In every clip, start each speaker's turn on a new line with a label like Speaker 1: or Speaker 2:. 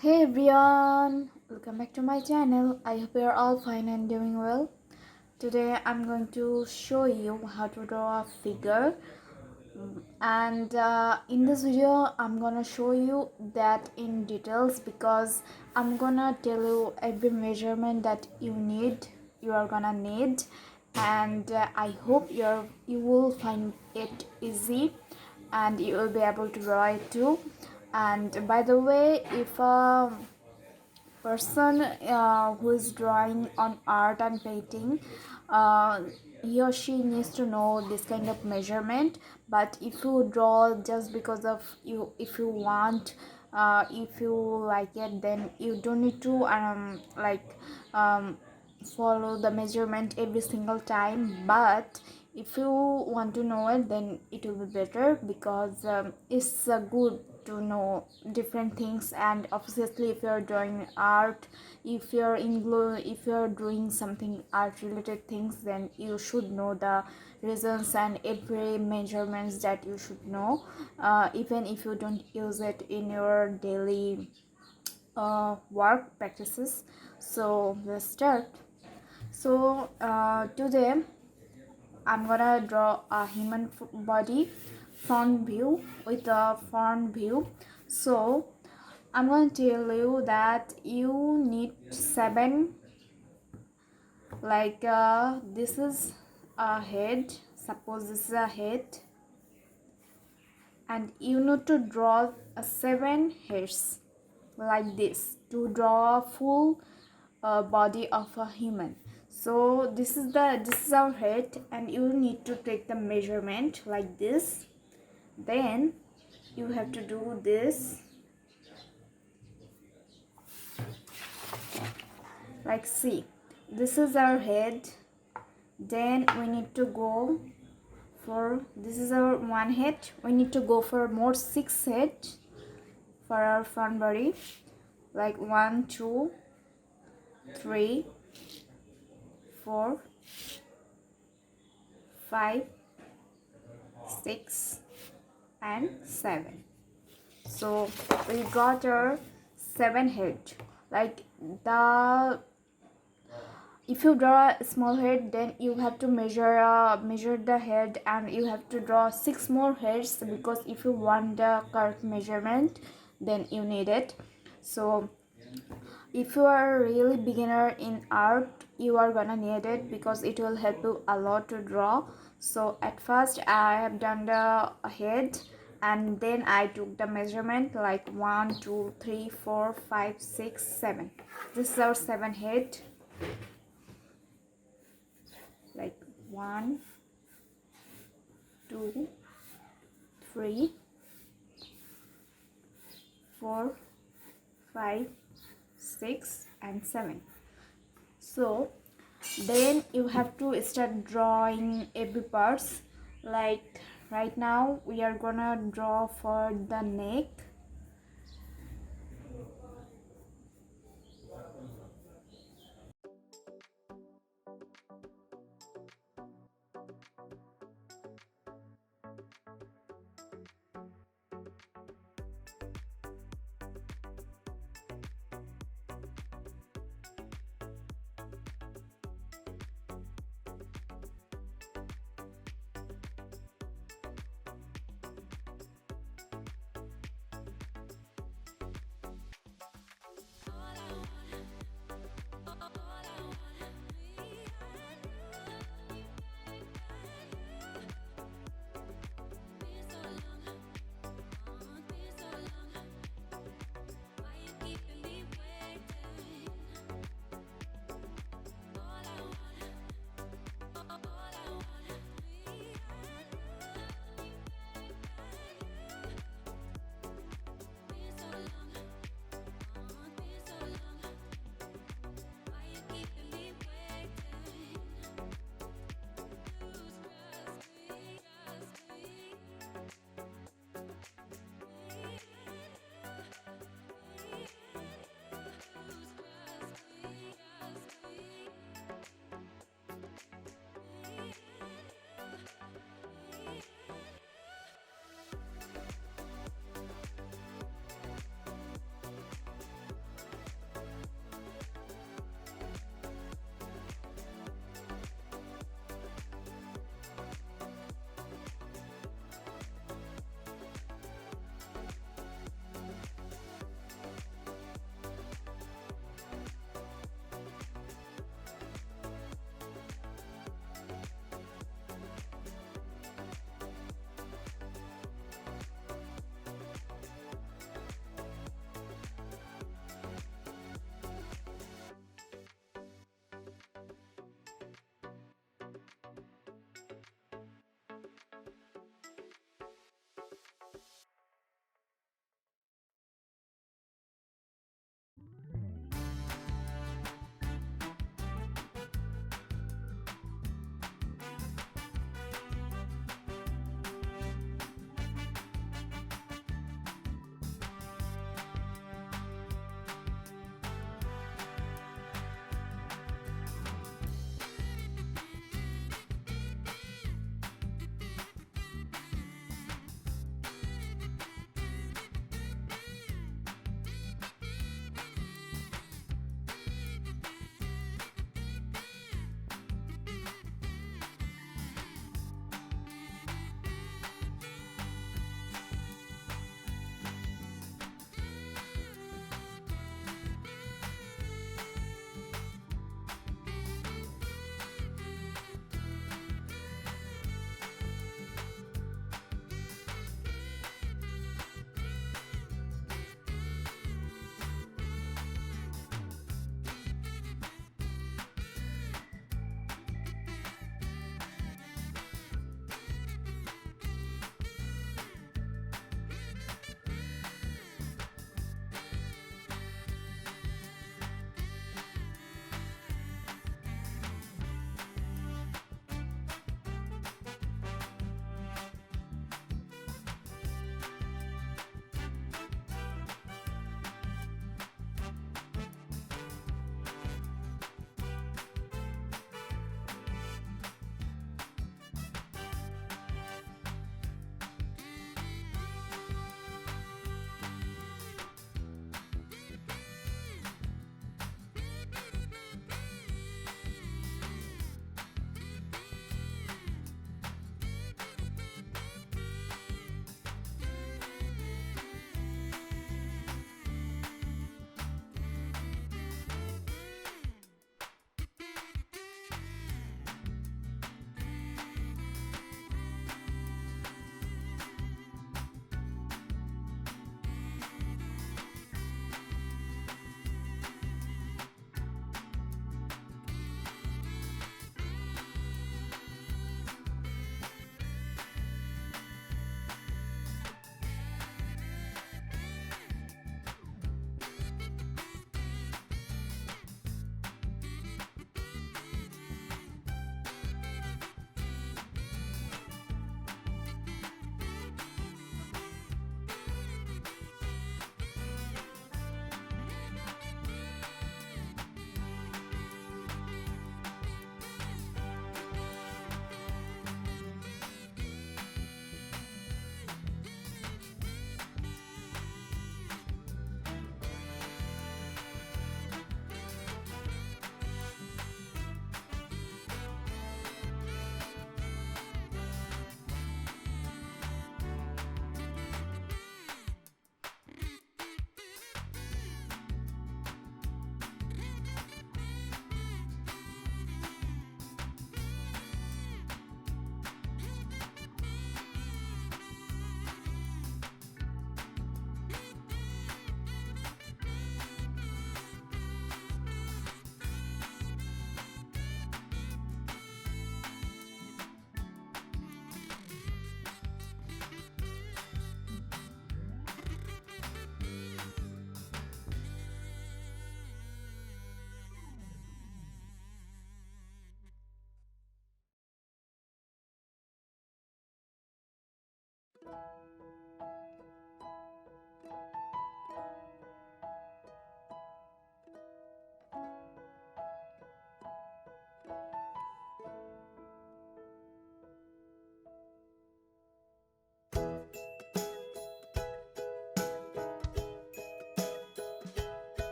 Speaker 1: Hey everyone, welcome back to my channel. I hope you're all fine and doing well. Today I'm going to show you how to draw a figure, and in this video I'm gonna show you that in details because I'm gonna tell you every measurement that you are gonna need, and I hope you will find it easy and you will be able to draw it too. And by the way, if person who is drawing on art and painting, uh, he or she needs to know this kind of measurement. But if you draw just because of you, if you want, if you like it, then you don't need to um, follow the measurement every single time. But if you want to know it, then it will be better because it's good to know different things. And obviously if you're drawing art, if you're doing something art related things, then you should know the reasons and every measurements that you should know, even if you don't use it in your daily work practices. So let's start. So today I'm gonna draw a human body front view with a front view. So I'm gonna tell you that you need seven, this is a head. Suppose this is a head, and you need to draw a seven hairs like this to draw a full body of a human. So this is our head, and you need to take the measurement like this. Then you have to do this, like, see, this is our head. Then we need to go for, this is our one head, we need to go for more six head for our front body, like 1 2 3 4 5 6 and 7. So we got our 7 head. Like, the if you draw a small head, then you have to measure the head, and you have to draw 6 more heads, because if you want the correct measurement, then you need it. So if you are really beginner in art, you are gonna need it because it will help you a lot to draw. So at first I have done the head, and then I took the measurement, like 1 2 3 4 5 6 7. This is our 7 head, like 1 2 3 4 5 6 and 7. So then you have to start drawing every parts. Like, right now we are gonna draw for the neck.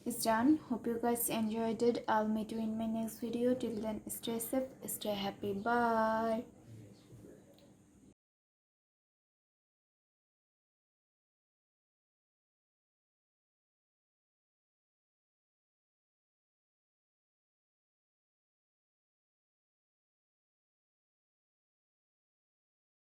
Speaker 1: is done. Hope you guys enjoyed it. I'll meet you in my next video. Till then, stay safe, stay happy. Bye.